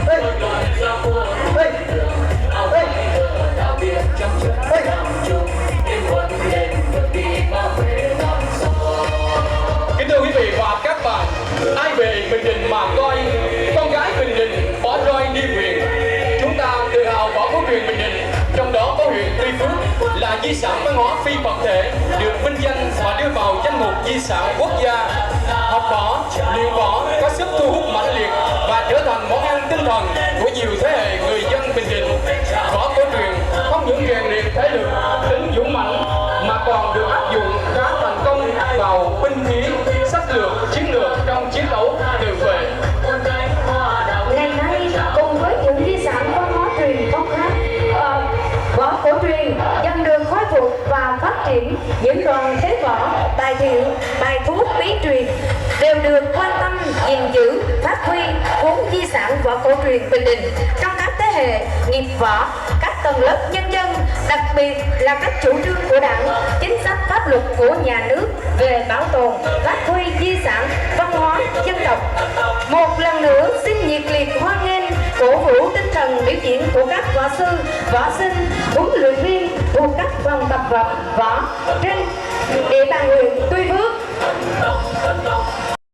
Kính thưa quý vị và các bạn, ai về Bình Định mà coi con gái Bình Định bỏ roi đi huyện. Chúng ta tự hào võ cổ truyền Bình Định, trong đó có huyện Tuy Phước là di sản văn hóa phi vật thể được vinh danh và đưa vào danh mục di sản quốc gia. Học võ, luyện võ có sức thu hút mãnh liệt và trở thành món ăn tinh thần của nhiều thế hệ người dân Bình Định. Võ cổ truyền không những rèn luyện thể lực, tính dũng mãnh mà còn được áp dụng khá thành công vào binh khí, sách lược, chiến lược trong chiến đấu tự vệ. Ngày nay, cùng với những di sản văn hóa truyền thống khác, võ cổ truyền dần được khôi phục và phát triển. Những đoàn thế võ, tài thiệu, bài thuốc bí truyền đều được quan tâm gìn giữ, phát huy vốn di sản võ cổ truyền Bình Định trong các thế hệ nghiệp võ, các tầng lớp nhân dân, đặc biệt là các chủ trương của Đảng, chính sách pháp luật của nhà nước về bảo tồn, phát huy di sản văn hóa dân tộc. Một lần nữa xin nhiệt liệt hoan nghênh, cổ vũ tinh thần biểu diễn của các võ sư, võ sinh, huấn luyện viên thuộc các phòng tập võ trên địa bàn huyện Tuy Phước.